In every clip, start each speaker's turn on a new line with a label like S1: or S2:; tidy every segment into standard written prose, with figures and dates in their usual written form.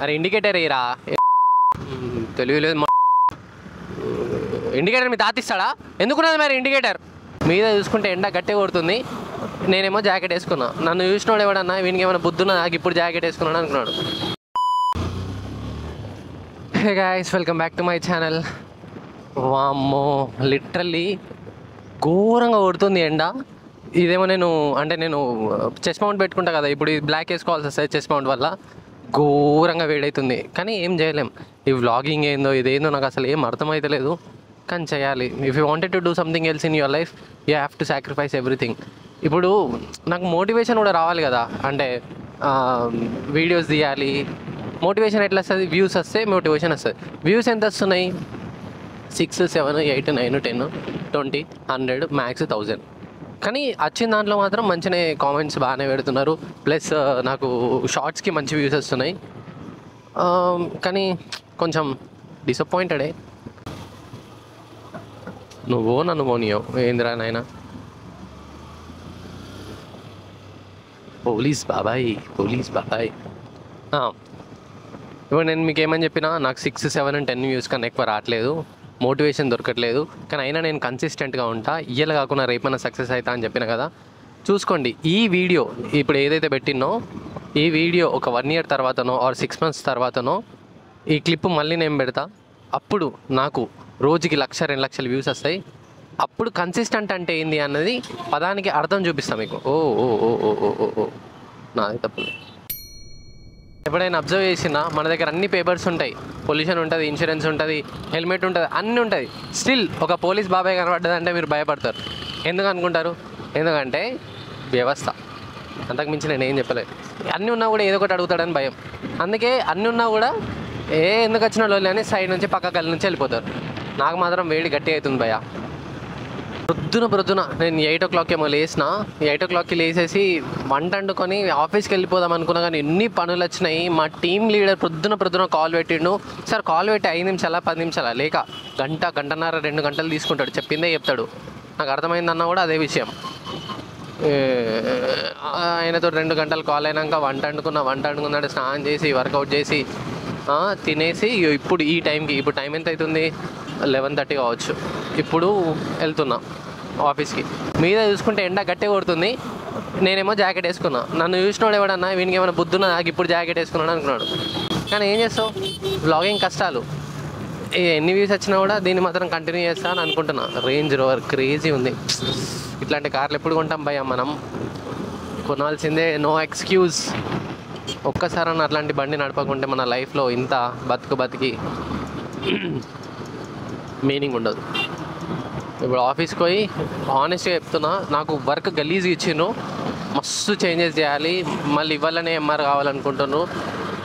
S1: అరే ఇండికేటర్ వేయరా, తెలియలేదు. ఇండికేటర్ మీ తాతిస్తాడా? ఎందుకున్నది మరి ఇండికేటర్? మీద చూసుకుంటే ఎండ గట్టిగా కొడుతుంది, నేనేమో జాకెట్ వేసుకున్నా. నన్ను చూసినోడు ఎవడన్నా వీనికి ఏమైనా బుద్ధున్నా నాకు ఇప్పుడు జాకెట్ వేసుకున్నాను అనుకున్నాడు. Hey guys, welcome back to my channel. వామ్మో, లిటరల్లీ ఘోరంగా కొడుతుంది ఎండ. ఇదేమో నేను చెస్ట్ మౌంట్ పెట్టుకుంటా కదా, ఇప్పుడు ఇది బ్లాక్ వేసుకోవాల్సి వస్తుంది చెస్ట్ మౌంట్ వల్ల. ఘోరంగా వేడవుతుంది, కానీ ఏం చేయలేం. ఈ వ్లాగింగ్ ఏందో ఇదేందో నాకు అసలు ఏం అర్థమవుతలేదు, కానీ చేయాలి. If you wanted to do something else in your life, you have to sacrifice everything. ఇప్పుడు నాకు మోటివేషన్ కూడా రావాలి కదా, అంటే వీడియోస్ తీయాలి. మోటివేషన్ ఎట్లా వస్తుంది? వ్యూస్ వస్తే మోటివేషన్ వస్తుంది. వ్యూస్ ఎంత వస్తున్నాయి? 6, 7, 8, 9, 10, 20, 100, మ్యాక్స్ 1000. కానీ వచ్చిన దాంట్లో మాత్రం మంచిగా కామెంట్స్ బాగానే పెడుతున్నారు, ప్లస్ నాకు షార్ట్స్కి మంచి వ్యూస్ వస్తున్నాయి. కానీ కొంచెం డిసప్పాయింటెడే. నువ్వో నన్ను మోనియో ఏందిరా నాయన. పోలీస్ బాబాయ్. ఇప్పుడు నేను మీకు ఏమని చెప్పినా, నాకు 6, 7, 10 వ్యూస్ కన్నా ఎక్కువ రావట్లేదు, మోటివేషన్ దొరకట్లేదు. కానీ అయినా నేను కన్సిస్టెంట్గా ఉంటా, ఇయ్యాల కాకుండా రేపైనా సక్సెస్ అవుతా అని చెప్పిన కదా. చూసుకోండి, ఈ వీడియో ఇప్పుడు ఏదైతే పెట్టినో, ఈ వీడియో ఒక 1 year తర్వాతనో ఆర్ 6 months తర్వాతనో ఈ క్లిప్ మళ్ళీ నేను పెడతా. అప్పుడు నాకు రోజుకి 1,00,000, 2 లక్షల వ్యూస్ వస్తాయి. అప్పుడు కన్సిస్టెంట్ అంటే ఏంది అన్నది పదానికి అర్థం చూపిస్తాను మీకు. ఓ ఓ ఓ ఓ ఓ ఓ ఓ నాది తప్పులే. ఎప్పుడైనా అబ్జర్వ్ చేసినా మన దగ్గర అన్ని పేపర్స్ ఉంటాయి, పొల్యూషన్ ఉంటుంది, ఇన్సూరెన్స్ ఉంటుంది, హెల్మెట్ ఉంటుంది, అన్నీ ఉంటుంది. స్టిల్ ఒక పోలీస్ బాబాయ్ కనబడ్డదంటే మీరు భయపడతారు. ఎందుకు అనుకుంటారు? ఎందుకంటే వ్యవస్థ. అంతకుమించి నేను ఏం చెప్పలేదు. అన్నీ ఉన్నా కూడా ఏదో ఒకటి అడుగుతాడని భయం. అందుకే అన్నీ ఉన్నా కూడా ఎందుకు వచ్చిన లోళ్ళు అని సైడ్ నుంచి పక్క గల్లి నుంచి వెళ్ళిపోతారు. నాకు మాత్రం వేడి గట్టి అవుతుంది భయ. ప్రొద్దున నేను 8 o'clock ఏమో లేసిన. 8 o'clockకి లేచేసి వంట వండుకొని ఆఫీస్కి వెళ్ళిపోదాం అనుకున్నా, కానీ ఎన్ని పనులు వచ్చినాయి. మా టీం లీడర్ ప్రొద్దున కాల్ పెట్టిండు. సార్ కాల్ పెట్టి 5 నిమిషాలా 10 నిమిషాలా లేక గంటన్నర 2 గంటలు తీసుకుంటాడు, చెప్పిందే చెప్తాడు. నాకు అర్థమైందన్నా కూడా అదే విషయం. ఆయనతో 2 గంటలు కాల్ అయినాక వంట వండుకున్నాడు, స్నానం చేసి వర్కౌట్ చేసి తినేసి ఇప్పుడు ఈ టైంకి, ఇప్పుడు టైం ఎంత అవుతుంది? 11:30 కావచ్చు. ఇప్పుడు వెళ్తున్నా ఆఫీస్కి. మీద చూసుకుంటే ఎండ గట్టిగా కొడుతుంది, నేనేమో జాకెట్ వేసుకున్నా. నన్ను చూసినోడు ఎవడన్నా వీనికి ఏమైనా బుద్ధున్నా నాకు ఇప్పుడు జాకెట్ వేసుకున్నాను అనుకున్నాడు. కానీ ఏం చేస్తావు, వ్లాగింగ్ కష్టాలు. ఎన్ని వ్యూస్ వచ్చినా కూడా దీన్ని మాత్రం కంటిన్యూ చేస్తా అని అనుకుంటున్నా. రేంజ్ రోవర్ క్రేజీ ఉంది. ఇట్లాంటి కార్లు ఎప్పుడు కొంటాం భయ్యా? మనం కొనాల్సిందే, నో ఎక్స్క్యూజ్. ఒక్కసారన్నా అట్లాంటి బండి నడపకుంటే మన లైఫ్లో ఇంత బతికి మీనింగ్ ఉండదు. ఇప్పుడు ఆఫీస్కి పోయి ఆనెస్ట్గా చెప్తున్నా, నాకు వర్క్ గలీజ్గా ఇచ్చిండ్రు, మస్తు చేంజెస్ చేయాలి, మళ్ళీ ఇవ్వాలనే ఎంఆర్ కావాలనుకుంటున్నాను,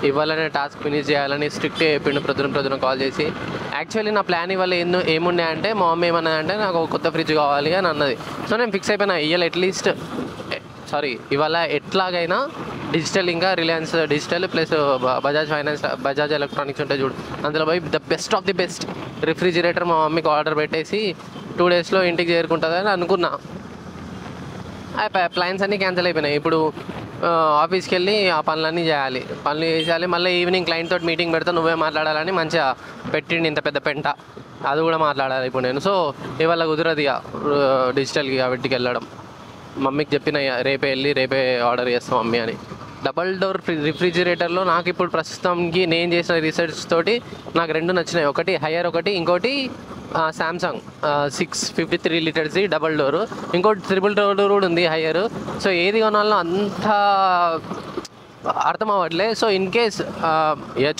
S1: ఇవ్వాలనే టాస్క్ ఫినిష్ చేయాలని స్ట్రిక్ట్గా చెప్పిండు ప్రొద్దున కాల్ చేసి. యాక్చువల్లీ నా ప్లాన్ ఇవాళ ఏముండే అంటే, మా మమ్మీ ఏమన్నా అంటే నాకు ఒక కొత్త ఫ్రిడ్జ్ కావాలి అని అన్నది. సో నేను ఫిక్స్ అయిపోయినా, ఇవాళ ఎట్లాగైనా డిజిటల్, ఇంకా Reliance digital plus Bajaj electronics ఉంటాయి చూడు, అందులో పోయి the best of the best refrigerator మా మమ్మీకి ఆర్డర్ పెట్టేసి 2 daysలో ఇంటికి చేరుకుంటుంది అని అనుకున్నా. ప్లాన్స్ అన్నీ క్యాన్సిల్ అయిపోయినాయి. ఇప్పుడు ఆఫీస్కి వెళ్ళి ఆ పనులు చేయాలి. మళ్ళీ ఈవినింగ్ క్లయింట్ తోటి మీటింగ్ పెడతా, నువ్వే మాట్లాడాలని మంచిగా పెట్టిండి ఇంత పెద్ద పెంట, అది కూడా మాట్లాడాలి ఇప్పుడు నేను. సో ఇవాళ కుదరదు ఇక డిజిటల్కి వీటికి వెళ్ళడం. మమ్మీకి చెప్పిన రేపే ఆర్డర్ చేస్తాం మమ్మీ అని. డబల్ డోర్ రిఫ్రిజిరేటర్లో నాకు ఇప్పుడు ప్రస్తుతానికి నేను చేసిన రీసెర్చ్ తోటి నాకు 2 నచ్చినాయి. ఒకటి హయ్యర్, ఒకటి శాంసంగ్ 653 liters డబల్ డోరు, ఇంకోటి 3 డోర్ కూడా ఉంది హయ్యర్. సో ఏది కొనాలో అంత అర్థం అవ్వట్లే. సో ఇన్ కేస్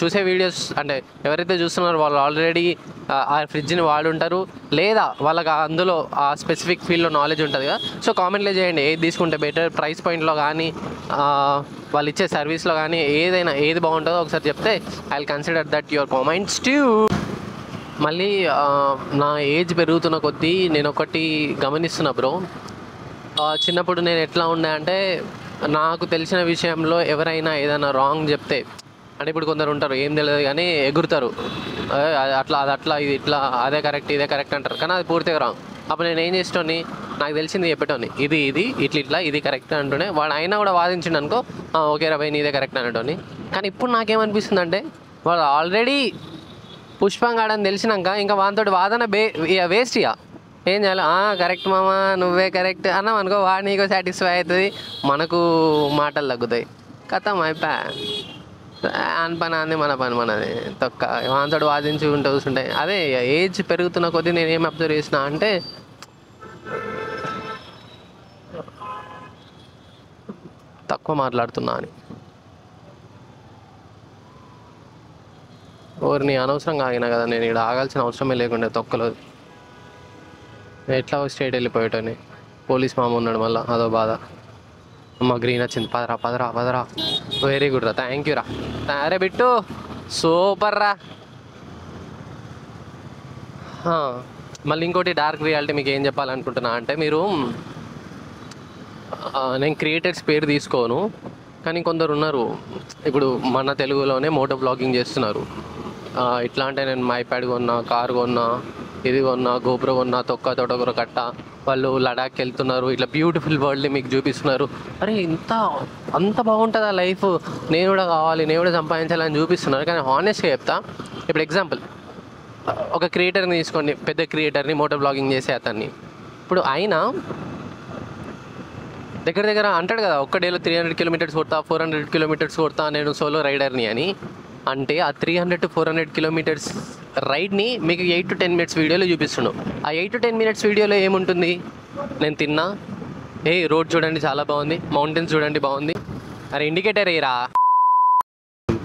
S1: చూసే వీడియోస్ అంటే ఎవరైతే చూస్తున్నారో వాళ్ళు ఆల్రెడీ ఆ ఫ్రిడ్జ్ని వాడుంటారు, లేదా వాళ్ళకి అందులో ఆ స్పెసిఫిక్ ఫీల్డ్లో నాలెడ్జ్ ఉంటుంది కదా. సో కామెంట్లో చేయండి, ఏది తీసుకుంటే బెటర్, ప్రైస్ పాయింట్లో కానీ వాళ్ళు ఇచ్చే సర్వీస్లో కానీ ఏది బాగుంటుందో ఒకసారి చెప్తే I will consider that your comments to. మళ్ళీ నా ఏజ్ పెరుగుతున్న కొద్దీ నేను ఒకటి గమనిస్తున్నా బ్రో. చిన్నప్పుడు నేను ఎట్లా ఉండే అంటే, నాకు తెలిసిన విషయంలో ఎవరైనా ఏదైనా రాంగ్ చెప్తే, అంటే ఇప్పుడు కొందరు ఉంటారు ఏం తెలియదు కానీ ఎగురుతారు, ఇది ఇట్లా, అదే కరెక్ట్ అంటారు, కానీ అది పూర్తిగా రాంగ్. అప్పుడు నేను ఏం చేసేటోని, నాకు తెలిసింది చెప్పేటోని, ఇది ఇట్లా ఇది కరెక్ట్ అంటూనే వాడు అయినా కూడా వాదించిండు అనుకో, ఓకే రా భయ్ నీదే కరెక్ట్ అనేటోని. కానీ ఇప్పుడు నాకేమనిపిస్తుంది అంటే వాడు ఆల్రెడీ పుష్పంగాడని తెలిసినాక ఇంకా వానితోటి వాదన వేస్ట్ ఇక. ఏం చేయాలి, కరెక్ట్ మామ నువ్వే కరెక్ట్ అన్నాం అనుకో, వాడు నీకో సాటిస్ఫై అవుతుంది, మనకు మాటలు తగ్గుతాయి, కథం అయిపోయా. అని పని అంది, మన పని మనది తొక్క. వానితోటి వాదించి ఉంటే చూస్తుంటాయి. అదే ఏజ్ పెరుగుతున్న కొద్దీ నేను ఏం అబ్జర్వ్ చేసిన అంటే తక్కువ మాట్లాడుతున్నా అని. ఎవరిని అనవసరంగా ఆగినా కదా, నేను ఇక్కడ ఆగాల్సిన అవసరమే లేకుండే తొక్కలో. ఎట్లా స్ట్రేట్ వెళ్ళిపోయేటని పోలీస్ మామ ఉన్నాడు, మళ్ళీ అదో బాధ. అమ్మ గ్రీన్ వచ్చింది, పదరా. వెరీ గుడ్ రా, థ్యాంక్ యూ రా. అరే బిట్టు సూపర్ రా. మళ్ళీ ఇంకోటి డార్క్ రియాలిటీ మీకు ఏం చెప్పాలనుకుంటున్నా అంటే, మీరు నేను క్రియేటర్స్ పేరు తీసుకోను, కానీ కొందరు ఉన్నారు ఇప్పుడు మన తెలుగులోనే మోటో బ్లాగింగ్ చేస్తున్నారు. ఇట్లా అంటే నేను ఐప్యాడ్ కొన్నా, కారు కొన్నా, ఇది కొన్నా, గోప్రో కొన్నా, తోటకూర కట్ట, వాళ్ళు లడాక్ వెళ్తున్నారు, ఇట్లా బ్యూటిఫుల్ వరల్డ్ని మీకు చూపిస్తున్నారు. అరే అంత బాగుంటుందా లైఫ్, నేను కూడా కావాలి, నేను కూడా సంపాదించాలని చూపిస్తున్నారు. కానీ హానెస్ట్గా చెప్తా, ఇప్పుడు ఎగ్జాంపుల్ ఒక క్రియేటర్ని తీసుకోండి, పెద్ద క్రియేటర్ని, మోటో బ్లాగింగ్ చేసే అతన్ని. ఇప్పుడు ఆయన దగ్గర అంటాడు కదా, ఒక్క డేలో 300 కిలోమీటర్స్ కొడతా, 400 కిలోమీటర్స్ కొడతా, నేను సోలో రైడర్ని అని. అంటే ఆ 300 to 400 కిలోమీటర్స్ రైడ్ని మీకు 8 to 10 minutes వీడియోలో చూపిస్తున్నాను. ఆ 8 to 10 minutes వీడియోలో ఏముంటుంది, నేను తిన్నా, రోడ్ చూడండి చాలా బాగుంది, మౌంటైన్స్ చూడండి బాగుంది, అరే ఇండికేటర్ ఏరా,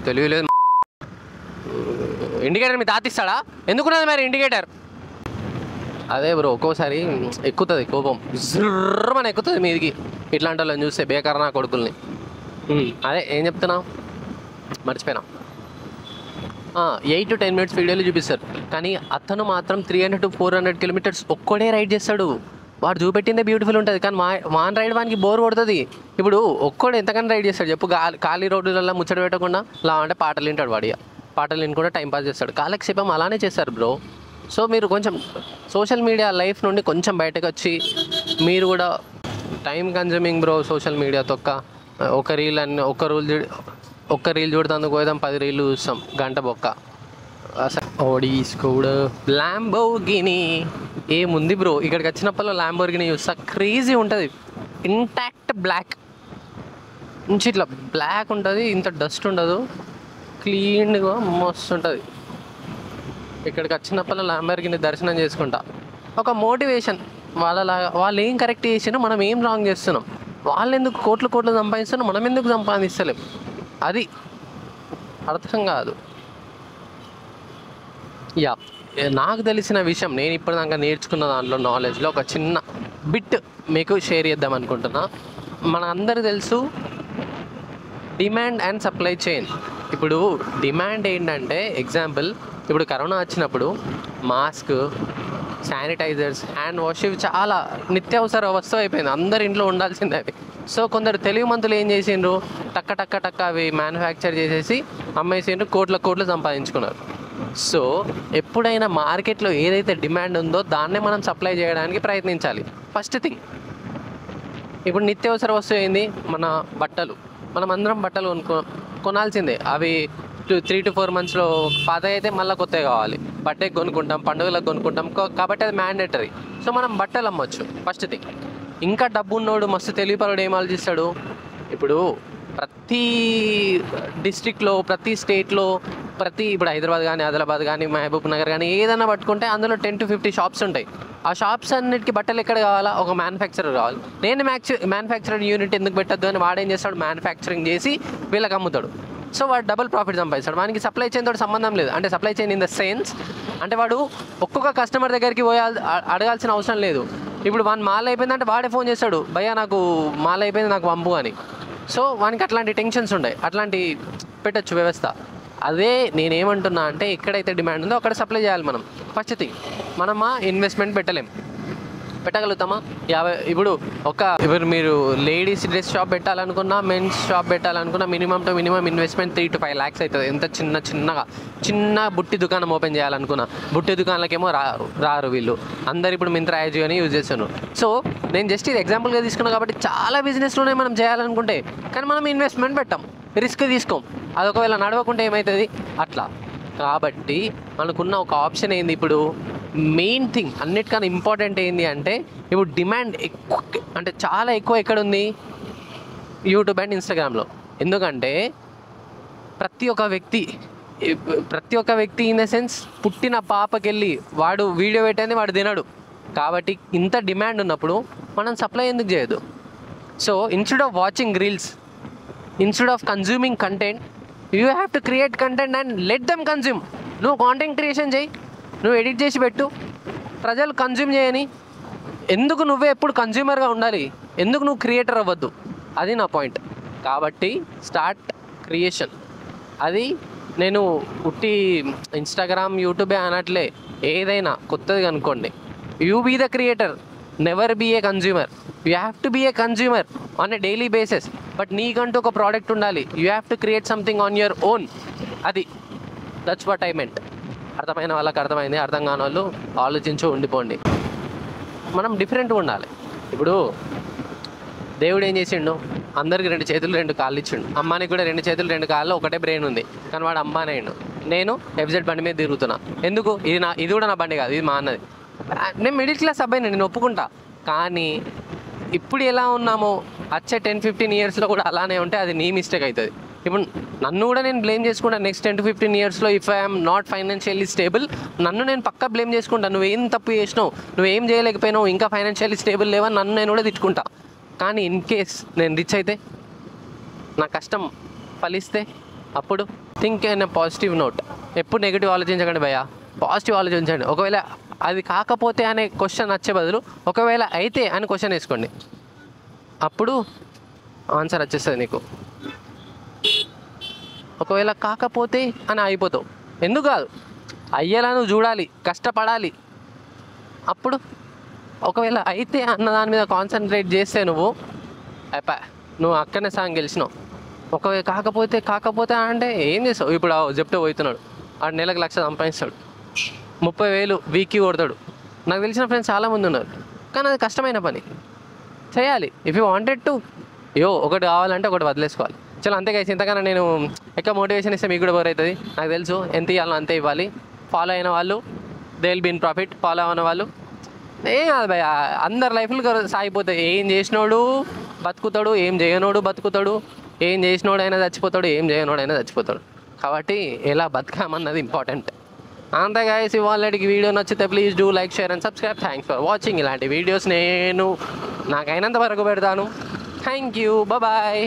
S1: తెలియలేదు ఇండికేటర్ మీ తాతిస్తాడా, ఎందుకున్నది మరి ఇండికేటర్. అదే బ్రో, ఒక్కోసారి ఎక్కుతుంది కోపం, జుర్రమని ఎక్కుతుంది మీదికి ఇట్లాంటి వాళ్ళని చూస్తే, బేకార్ నా కొడుకుల్ని. అదే ఏం చెప్తున్నా మర్చిపోయినా. 8 to 10 minutes వీడియోలు చూపిస్తారు, కానీ అతను మాత్రం 300 to 400 కిలోమీటర్స్ ఒక్కడే రైడ్ చేస్తాడు. వాడు చూపెట్టిందే బ్యూటిఫుల్ ఉంటుంది, కానీ వాన్ రైడ్ వానికి బోర్ కొడుతుంది. ఇప్పుడు ఒక్కడు ఎంతకన్నా రైడ్ చేస్తాడు చెప్పు, ఖాళీ రోడ్లలో ముచ్చట పెట్టకుండా అంటే పాటలు వింటాడు వాడిగా, పాటలు విని కూడా టైంపాస్ చేస్తాడు, కాలక్షేపం అలానే చేస్తారు బ్రో. సో మీరు కొంచెం సోషల్ మీడియా లైఫ్ నుండి కొంచెం బయటకు వచ్చి, మీరు కూడా time consuming bro social media తొక్క. ఒక్క రీల్ చూడతాందుకు పోదాం, 10 రీళ్ళు చూస్తాం, గంట బొక్క. ఓడీస్ కూడా ల్యాంబోర్గిని ఏముంది బ్రో, ఇక్కడికి వచ్చినప్పుడు ల్యాంబోర్గిని చూస్తా, క్రేజీ ఉంటుంది, ఇంటాక్ట్ బ్లాక్ నుంచి ఇట్లా బ్లాక్ ఉంటుంది, ఇంత డస్ట్ ఉండదు, క్లీన్గా మస్తు ఉంటుంది. ఇక్కడికి వచ్చినప్పుడు ల్యాంబోర్గిని దర్శనం చేసుకుంటా, ఒక మోటివేషన్. వాళ్ళు ఏం కరెక్ట్ చేసినా మనం ఏం రాంగ్ చేస్తున్నాం, వాళ్ళు ఎందుకు కోట్లు సంపాదిస్తున్నాం, మనం ఎందుకు సంపాదిస్తలేం, అది అర్థం కాదు. నాకు తెలిసిన విషయం, నేను ఇప్పటిదాకా నేర్చుకున్న దాంట్లో నాలెడ్జ్లో ఒక చిన్న బిట్ మీకు షేర్ చేద్దాం అనుకుంటున్నా. మన అందరికీ తెలుసు డిమాండ్ అండ్ సప్లై చైన్. ఇప్పుడు డిమాండ్ ఏంటంటే, ఎగ్జాంపుల్ ఇప్పుడు కరోనా వచ్చినప్పుడు మాస్క్, శానిటైజర్స్, హ్యాండ్ వాష్ ఇవి చాలా నిత్యావసర వస్తువు అయిపోయింది, అందరి ఇంట్లో ఉండాల్సిందే అవి. సో కొందరు తెలుగు మంతులు ఏం చేసిండ్రు, టక్క అవి మ్యానుఫ్యాక్చర్ చేసేసి అమ్మేసిండ్రు, కోట్లు సంపాదించుకున్నారు. సో ఎప్పుడైనా మార్కెట్లో ఏదైతే డిమాండ్ ఉందో దాన్నే మనం సప్లై చేయడానికి ప్రయత్నించాలి. ఫస్ట్ థింగ్, ఇప్పుడు నిత్యావసర వస్తువు ఏంది, మన బట్టలు. మనం అందరం బట్టలు కొనాల్సిందే, అవి 3 to 4 monthsలో పాత అయితే మళ్ళీ కొత్తవి కావాలి, బర్త్డేకి కొనుక్కుంటాం, పండుగలకు కొనుక్కుంటాం, కాబట్టి అది మ్యాండేటరీ. సో మనం బట్టలు అమ్మొచ్చు ఫస్ట్ థింగ్. ఇంకా డబ్బు ఉన్నోడు మస్తు తెలివిపరుడు ఏం ఆలోచిస్తాడు, ఇప్పుడు ప్రతి డిస్ట్రిక్ట్లో, ప్రతి స్టేట్లో, ఇప్పుడు హైదరాబాద్ కానీ, ఆదిలాబాద్ కానీ, మహబూబ్ నగర్ కానీ ఏదైనా పట్టుకుంటే అందులో 10 to 50 షాప్స్ ఉంటాయి. ఆ షాప్స్ అన్నిటికీ బట్టలు ఎక్కడ కావాలా, ఒక మ్యానుఫ్యాక్చరర్ కావాలి. నేను మ్యానుఫ్యాక్చరింగ్ యూనిట్ ఎందుకు పెట్టద్దు అని వాడేం చేస్తాడు, మ్యానుఫ్యాక్చరింగ్ చేసి వీళ్ళకి అమ్ముతాడు. సో వాడు డబుల్ ప్రాఫిట్ సంపాదిస్తాడు, వానికి సప్లై చైన్ తోటి సంబంధం లేదు. అంటే supply chain in the sense అంటే వాడు ఒక్కొక్క కస్టమర్ దగ్గరికి అడగాల్సిన అవసరం లేదు. ఇప్పుడు వాని మాల్ అయిపోయిందంటే వాడే ఫోన్ చేస్తాడు, భయ్యా నాకు మాల్ అయిపోయింది నాకు పంపు అని. సో వానికి అట్లాంటి టెన్షన్స్ ఉన్నాయి, అట్లాంటి పెట్టచ్చు వ్యవస్థ. అదే నేనేమంటున్నా అంటే, ఎక్కడైతే డిమాండ్ ఉందో అక్కడ సప్లై చేయాలి మనం. ఫస్ట్ థింగ్, మనం ఇన్వెస్ట్మెంట్ పెట్టలేం. పెట్టగలుగుతామా? ఇప్పుడు మీరు లేడీస్ డ్రెస్ షాప్ పెట్టాలనుకున్నా, మెన్స్ షాప్ పెట్టాలనుకున్నా minimum to minimum investment 3 to 5 lakhs అవుతుంది. ఎంత చిన్న బుట్టి దుకాణం ఓపెన్ చేయాలనుకున్నా, బుట్టి దుకాణాలకేమో రారు వీళ్ళు. అందరు ఇప్పుడు మింత్రా యాజ్ అని యూజ్ చేస్తున్నారు. సో నేను జస్ట్ ఇది ఎగ్జాంపుల్గా తీసుకున్నాను కాబట్టి చాలా బిజినెస్లోనే మనం చేయాలనుకుంటే కానీ మనం ఇన్వెస్ట్మెంట్ పెట్టాం, రిస్క్ తీసుకోం. అది ఒకవేళ నడవకుంటే ఏమవుతుంది అట్లా. కాబట్టి మనకున్న ఒక ఆప్షన్ ఏంది ఇప్పుడు, మెయిన్ థింగ్ అన్నిటికన్నా ఇంపార్టెంట్ ఏంది అంటే ఇప్పుడు డిమాండ్ అంటే చాలా ఎక్కువ ఎక్కడ ఉంది, యూట్యూబ్ అండ్ ఇన్స్టాగ్రామ్లో. ఎందుకంటే ప్రతి ఒక్క వ్యక్తి ఇన్ ద సెన్స్ పుట్టిన పాపకెళ్ళి వాడు వీడియో పెట్టేది వాడు తినడు. కాబట్టి ఇంత డిమాండ్ ఉన్నప్పుడు మనం సప్లై ఎందుకు చేయదు? So instead of watching reels, instead of consuming content, you have to create content and let them consume. నువ్వు కాంటెంట్ క్రియేషన్ చేయి, నువ్వు ఎడిట్ చేసి పెట్టు, ప్రజలు కన్జ్యూమ్ చేయని. ఎందుకు నువ్వే ఎప్పుడు కన్జ్యూమర్గా ఉండాలి? ఎందుకు నువ్వు క్రియేటర్ అవ్వద్దు? అది నా పాయింట్. కాబట్టి స్టార్ట్ క్రియేషన్. అది నేను ఉట్టి ఇన్స్టాగ్రామ్ యూట్యూబే అనట్లే, ఏదైనా కొత్తది అనుకోండి. You be the creator, never be a consumer. You have to be a consumer on a daily basis. But నీకంటూ ఒక ప్రోడక్ట్ ఉండాలి. You have to create something on your own. That's what I meant. అర్థమైన వాళ్ళకి అర్థమైంది, అర్థం కాని వాళ్ళు ఆలోచించు ఉండిపోండి. మనం డిఫరెంట్గా ఉండాలి. ఇప్పుడు దేవుడు ఏం చేసిండు, అందరికి 2 చేతులు 2 కాళ్ళు ఇచ్చిండు. అమ్మానికి కూడా 2 చేతులు 2 కాళ్ళు ఒకటే బ్రెయిన్ ఉంది, కానీ వాడు అమ్మానే అయ్యిండు. నేను FZ బండి మీద తిరుగుతున్నా. ఎందుకు? ఇది కూడా నా బండి కాదు, ఇది మా అన్నది. నేను మిడిల్ క్లాస్ అబ్బాయిని, నేను ఒప్పుకుంటా. కానీ ఇప్పుడు ఎలా ఉన్నామో వచ్చే 10-15 yearsలో కూడా అలానే ఉంటే అది నీ మిస్టేక్ అవుతుంది. ఇప్పుడు నన్ను కూడా నేను బ్లేమ్ చేసుకుంటా. నెక్స్ట్ 10-15 yearsలో if I'm not financially stable, నన్ను నేను పక్కా బ్లేమ్ చేసుకుంటాను. నువ్వేం తప్పు చేసినావు, నువ్వేం చేయలేకపోయినావు, ఇంకా ఫైనాన్షియల్లీ స్టేబుల్ లేవని నన్ను నేను కూడా తిట్టుకుంటా. కానీ ఇన్ కేస్ నేను రిచ్ అయితే, నా కష్టం ఫలిస్తే, అప్పుడు think in a positive note. ఎప్పుడు నెగిటివ్ ఆలోచించకండి భయ్యా, పాజిటివ్ ఆలోచించండి. ఒకవేళ అది కాకపోతే అనే క్వశ్చన్ వచ్చే బదులు ఒకవేళ అయితే అని క్వశ్చన్ వేసుకోండి. అప్పుడు ఆన్సర్ వచ్చేస్తుంది నీకు. ఒకవేళ కాకపోతే అని అయిపోతావు. ఎందుకు కాదు, అయ్యేలా నువ్వు చూడాలి, కష్టపడాలి. అప్పుడు ఒకవేళ అయితే అన్న దాని మీద కాన్సన్ట్రేట్ చేస్తే నువ్వు అక్కడనే సాంగ్ గెలిచినావు. ఒకవేళ కాకపోతే అంటే ఏం చేస్తావు? ఇప్పుడు చెప్తే పోతున్నాడు, ఆడు నెలకు 1,00,000 సంపాదిస్తాడు, 30,000 వీక్కి కొడతాడు. నాకు తెలిసిన ఫ్రెండ్స్ చాలామంది ఉన్నారు. కానీ అది కష్టమైన పని, చేయాలి. ఇఫ్ యూ వాంటెడ్ టు, ఒకటి కావాలంటే ఒకటి వదిలేసుకోవాలి. చలో అంతే గైస్. ఇంతకన్నా నేను ఎక్కువ మోటివేషన్ ఇస్తే మీకు కూడా బోర్ అవుతుంది. నాకు తెలుసు ఎంత ఇవ్వాలో అంతే ఇవ్వాలి. ఫాలో అయిన వాళ్ళు they will be in profit, follow అయిన వాళ్ళు ఏం కాదు భయ, అందరి లైఫ్లు సాగిపోతాయి. ఏం చేసినోడు బతుకుతాడు, ఏం చేయనోడు బతుకుతాడు, ఏం చేసినోడైనా చచ్చిపోతాడు, ఏం చేయనోడైనా చచ్చిపోతాడు. కాబట్టి ఎలా బతకామన్నది ఇంపార్టెంట్. అంతే గైస్, ఇవాళకి వీడియో నచ్చితే please do like, share and subscribe. Thanks for watching. ఇలాంటి వీడియోస్ నేను నాకైనంత వరకు పెడతాను. Thank you, bye.